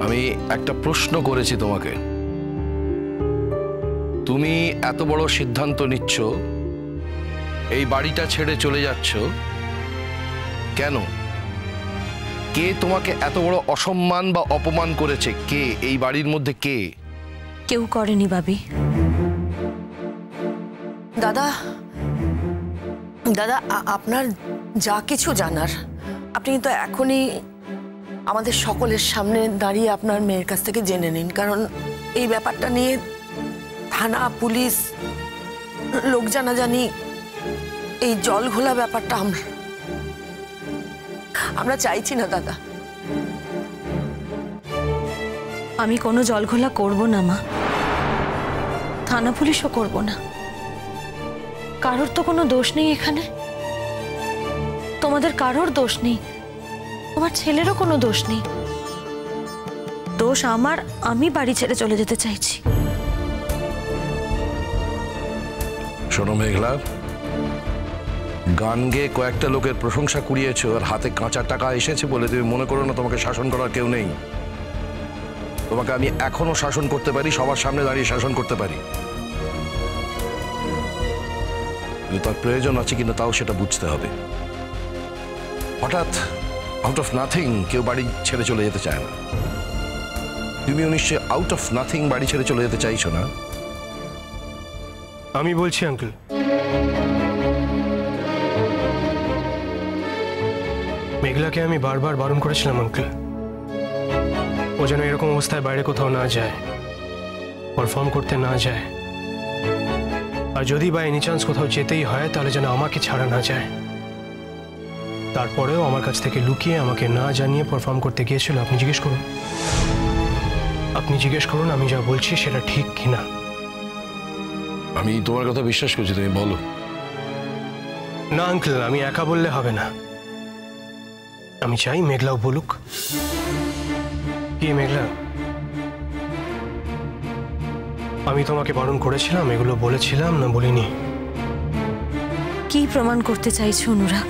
আমি একটা প্রশ্ন করেছি তোমাকে, তুমি এত বড় সিদ্ধান্ত নিচ্ছ, এই বাড়িটা ছেড়ে চলে যাচ্ছ কেন? কে তোমাকে এত বড় অসম্মান বা অপমান করেছে? কে এই বাড়ির মধ্যে কে? কেউ করেনি বাবি। দাদা দাদা আপনার যা কিছু জানার আপনি কিন্তু এখনই আমাদের সকলের সামনে দাঁড়িয়ে আপনার মেয়ের কাছ থেকে জেনে নিন, কারণ এই ব্যাপারটা নিয়ে থানা পুলিশ লোক জানাজানি, এই জল ঘোলা ব্যাপারটা আমরা চাইছি না দাদা। আমি কোনো জলঘোলা করব না মা, থানা পুলিশও করব না। কারোর তো কোনো দোষ নেই এখানে, তোমাদের কারোর দোষ নেই, তোমার ছেলেরও কোনো দোষ নেই। দোষ আমার, আমি বাড়ি ছেড়ে চলে যেতে চাইছি। শোনো মেঘলা, গান গেয়ে কয়েকটা লোকের প্রশংসা কুড়িয়েছ আর হাতে কাঁচা টাকা এসেছে বলে তুমি মনে করো না তোমাকে শাসন করার কেউ নেই। তোমাকে আমি এখনো শাসন করতে পারি, সবার সামনে দাঁড়িয়ে শাসন করতে পারি, কিন্তু তার প্রয়োজন আছে কিনা তাও সেটা বুঝতে হবে। হঠাৎ আউট অফ নাথিং কেউ বাড়ি ছেড়ে চলে যেতে চায় না। তুমিও নিশ্চয়ই আউট অফ নাথিং বাড়ি ছেড়ে চলে যেতে চাইছো না? আমি বলছি আঙ্কেল, মেঘলাকে আমি বারবার বারণ করেছিলাম আঙ্কেল, ও যেন এরকম অবস্থায় বাইরে কোথাও না যায়, পারফর্ম করতে না যায়, আর যদি বা এনি চান্স কোথাও যেতেই হয় তাহলে যেন আমাকে ছাড়া না যায়। তারপরেও আমার কাছ থেকে লুকিয়ে আমাকে না জানিয়ে পারফর্ম করতে গিয়েছিল। আপনি জিজ্ঞেস করুন, আমি যা বলছি সেটা ঠিক কিনা। আমি তোমার কথা বিশ্বাস করছি, তুমি বলো। না আঙ্কেল, আমি একা বললে হবে না, আমি চাই মেঘলাও বলুক। কি মেঘলা, আমি তোমাকে বারণ করেছিলাম, এগুলো বলেছিলাম না বলিনি? কি প্রমাণ করতে চাইছো অনুরাগ?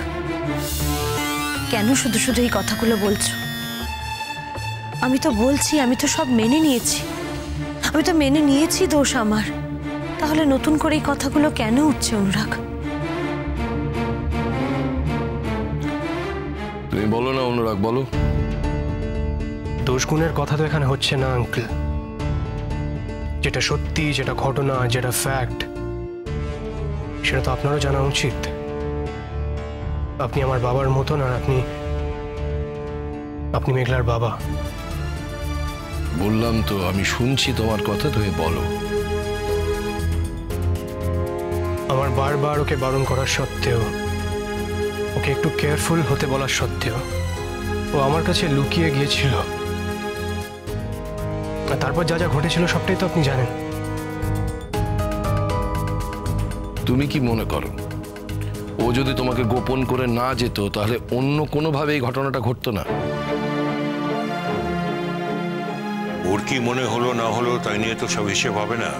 কেন শুধু শুধু এই কথাগুলো বলছো? আমি তো বলছি, আমি তো সব মেনে নিয়েছি, দোষ আমার। তাহলে নতুন করে এই কথাগুলো কেন উঠছে অনুরাগ? তুমি বলো না অনুরাগ, বলো। দোষ গুণের কথা তো এখানে হচ্ছে না আঙ্কেল। যেটা সত্যি, যেটা ঘটনা, যেটা ফ্যাক্ট, সেটা তো আপনারও জানা উচিত। আপনি আমার বাবার মতন, আর আপনি মেঘলার বাবা। বললাম তো আমি শুনছি তোমার কথা, তুমি বলো। আমার বারবার ওকে বারণ করার সত্ত্বেও, ওকে একটু কেয়ারফুল হতে বলার সত্ত্বেও, ও আমার কাছে লুকিয়ে গিয়েছিল। আর তারপর যা যা ঘটেছিল সবটাই তো আপনি জানেন। তুমি কি মনে করো ও যদি তোমাকে গোপন করে না যেত তাহলে অন্য কোনোভাবে এই ঘটনাটা ঘটতো না? ওর কি মনে হলো না হলো তাই নিয়ে তো সব হিসেব হবে না।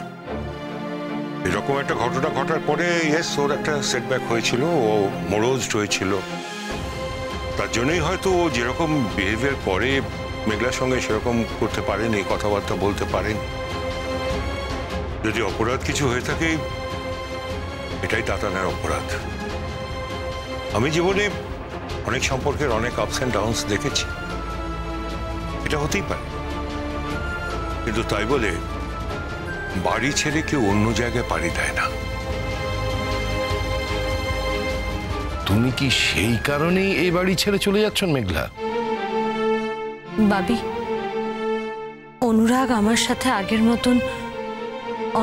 এরকম একটা ঘটনা ঘটার পরে ইয়েস, ওর একটা সেটব্যাক হয়েছিল, ও মোরোজড হয়েছিল। তার জন্যই হয়তো ও যেরকম বিহেভিয়ার করে মেঘলার সঙ্গে সেরকম করতে পারেন, এই কথাবার্তা বলতে পারেন। যদি অপরাধ কিছু হয়ে থাকে এটাই তাতানের অপরাধ। আমি জীবনে অনেক সম্পর্কের অনেক আপস অ্যান্ড ডাউনস দেখেছি, এটা হতেই পারে, কিন্তু তাই বলে বাড়ি ছেড়ে কেউ অন্য জায়গায় পাড়ি দেয় না। তুমি কি সেই কারণেই এই বাড়ি ছেড়ে চলে যাচ্ছ মেঘলা? বাবি, অনুরাগ আমার সাথে আগের মতন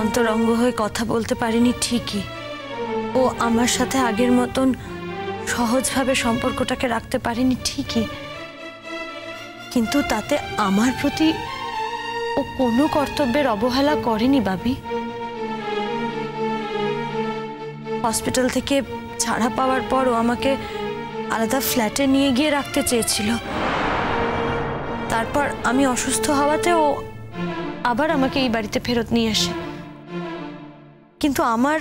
অন্তরঙ্গ হয়ে কথা বলতে পারেনি ঠিকই, ও আমার সাথে আগের মতন সহজভাবে সম্পর্কটাকে রাখতে পারেনি ঠিকই, কিন্তু তাতে আমার প্রতি ও কোনো কর্তব্যের অবহেলা করেনি বাবি। হসপিটাল থেকে ছাড়া পাওয়ার পর ও আমাকে আলাদা ফ্ল্যাটে নিয়ে গিয়ে রাখতে চেয়েছিল। তারপর আমি অসুস্থ হওয়াতে ও আবার আমাকে এই বাড়িতে ফেরত নিয়ে আসে। কিন্তু আমার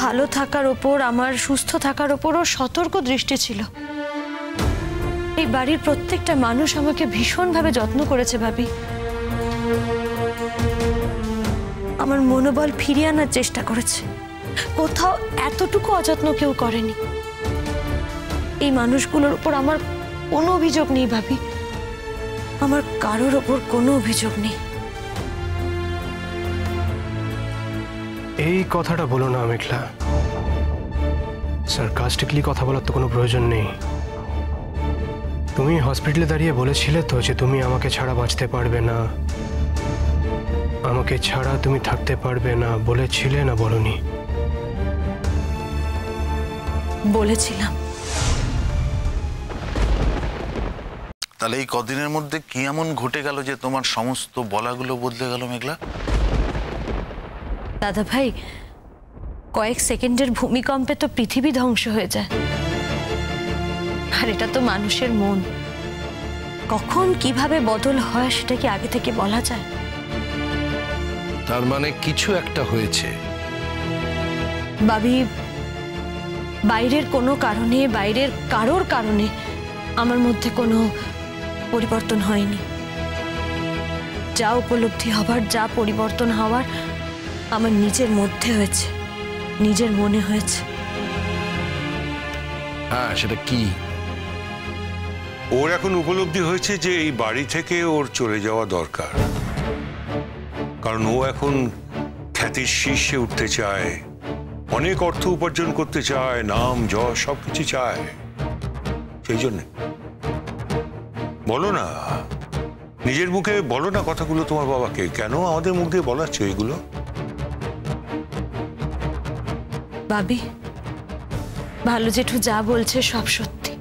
ভালো থাকার ওপর, আমার সুস্থ থাকার ওপর ওর সতর্ক দৃষ্টি ছিল। এই বাড়ির প্রত্যেকটা মানুষ আমাকে ভীষণভাবে যত্ন করেছে ভাবি। আমার মনোবল ফিরিয়ে আনার চেষ্টা করেছে। কোথাও এতটুকু অযত্ন কেউ করেনি। এই মানুষগুলোর উপর আমার কোনো অভিযোগ নেই ভাবি, আমার কারোর ওপর কোনো অভিযোগ নেই। এই কথাটা বলো না মেঘলা, সার্কাস্টিকলি কথা বলার তো কোনো প্রয়োজন নেই। তুমি হসপিটালে দাঁড়িয়ে বলেছিলে তো যে তুমি আমাকে ছাড়া বাঁচতে পারবে না, আমাকে ছাড়া তুমি থাকতে পারবে না, বলেছিলে না বলনি? বলেছিলাম। তাহলে এই কদিনের মধ্যে কি এমন ঘটে গেল যে তোমার সমস্ত বলাগুলো বদলে গেল মেঘলা? দাদা ভাই, কয়েক সেকেন্ডের ভূমিকম্পে তো পৃথিবী ধ্বংস হয়ে যায়। আর এটা তো মানুষের মন, কখন কিভাবে বদল হয় সেটা কি আগে থেকে বলা যায়? তার মানে কিছু একটা হয়েছে। ভাবি, বাইরের কোনো কারণে, বাইরের কারোর কারণে আমার মধ্যে কোনো পরিবর্তন হয়নি। যা উপলব্ধি হবার, যা পরিবর্তন হওয়ার আমার নিজের মধ্যে হয়েছে, নিজের মনে হয়েছে। হ্যাঁ, সেটা কি? ওর এখন উপলব্ধি হয়েছে যে এই বাড়ি থেকে ওর চলে যাওয়া দরকার, কারণ ও এখন খ্যাতির শীর্ষে উঠতে চায়, অনেক অর্থ উপার্জন করতে চায়, নাম যশ সবকিছু চায়। সেই জন্য বলো না, নিজের মুখে বলো না কথাগুলো তোমার বাবাকে। কেন আমাদের মুখ দিয়ে বলাচ্ছ এগুলো? ভাবি, ভালো জেঠু যা বলছে সব সত্যি।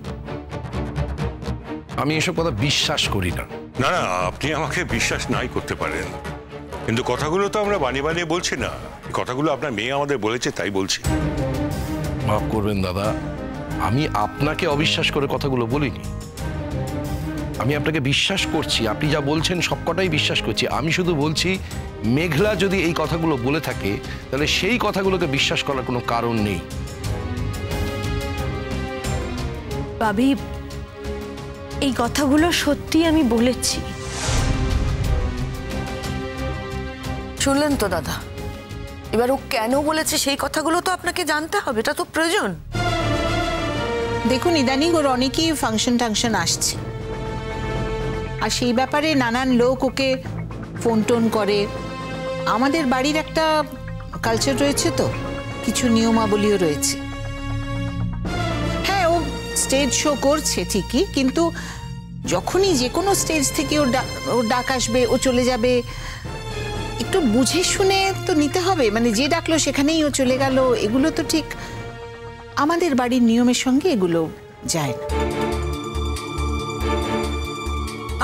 আমি এসব কথা বিশ্বাস করি না। না না, আপনি আমাকে বিশ্বাস নাই করতে পারেন, কিন্তু কথাগুলো তো আমরা বানিয়ে বানিয়ে বলছি না। কথাগুলো আপনার মেয়ে আমাদের বলেছে, তাই বলছি। মাফ করবেন দাদা, আমি আপনাকে অবিশ্বাস করে কথাগুলো বলিনি। আমি আপনাকে বিশ্বাস করছি, আপনি যা বলছেন সবকটাই বিশ্বাস করছি। আমি শুধু বলছি, মেঘলা যদি এই কথাগুলো বলে থাকে তাহলে সেই কথাগুলোকে বিশ্বাস করার কোনো কারণ নেই। ভাবি, এই কথাগুলো সত্যি আমি বলেছি। শুনলেন তো দাদা, এবার ও কেন বলেছে সেই কথাগুলো তো আপনাকে জানতে হবে, এটা তো প্রয়োজন। দেখুন, ইদানিং ওর অনেকই ফাংশন টাংশন আসছে, আর সেই ব্যাপারে নানান লোক ওকে ফোন টোন করে। আমাদের বাড়ির একটা কালচার রয়েছে, তো কিছু নিয়মাবলীও রয়েছে। হ্যাঁ, ও স্টেজ শো করছে ঠিকই, কিন্তু যখনই যে কোনো স্টেজ থেকে ওর ডাক আসবে, ও চলে যাবে, একটু বুঝে শুনে তো নিতে হবে। মানে যে ডাকলো সেখানেই ও চলে গেল, এগুলো তো ঠিক আমাদের বাড়ির নিয়মের সঙ্গে এগুলো যায় না।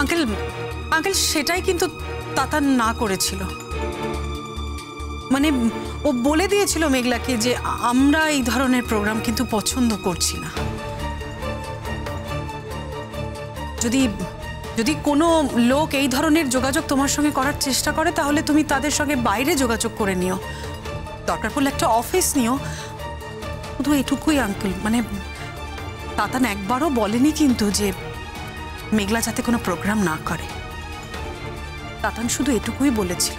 আঙ্কেল আঙ্কেল সেটাই কিন্তু তাতান না করেছিল। মানে ও বলে দিয়েছিল মেঘলাকে যে আমরা এই ধরনের প্রোগ্রাম কিন্তু পছন্দ করছি না। যদি যদি কোনো লোক এই ধরনের যোগাযোগ তোমার সঙ্গে করার চেষ্টা করে, তাহলে তুমি তাদের সঙ্গে বাইরে যোগাযোগ করে নিও, দরকার পড়লে একটা অফিস নিও। শুধু এটুকুই আঙ্কেল, মানে তাতান একবারও বলেনি কিন্তু যে মেঘলা যাতে কোনো প্রোগ্রাম না করে। তাতান শুধু এটুকুই বলেছিল,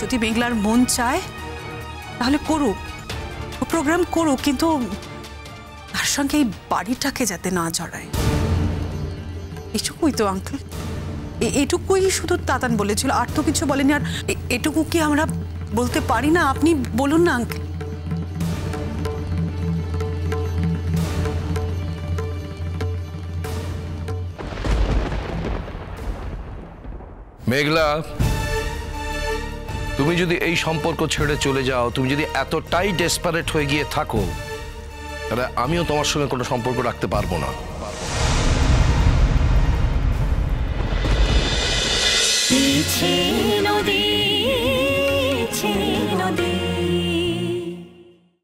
যদি মেঘলার মন চায় তাহলে করুক, ও প্রোগ্রাম করুক, কিন্তু তার সঙ্গে এই বাড়িটাকে যাতে না জড়ায়। এটুকুই তো আঙ্কেল, এটুকুই শুধু তাতান বলেছিল, আর তো কিছু বলেনি। আর এটুকু কি আমরা বলতে পারি না? আপনি বলুন না আঙ্কেল। মেঘলা, তুমি যদি এই সম্পর্ক ছেড়ে চলে যাও, তুমি যদি এতটাই ডেসপারেট হয়ে গিয়ে থাকো, তাহলে আমিও তোমার সঙ্গে কোনো সম্পর্ক রাখতে পারবো না। নদী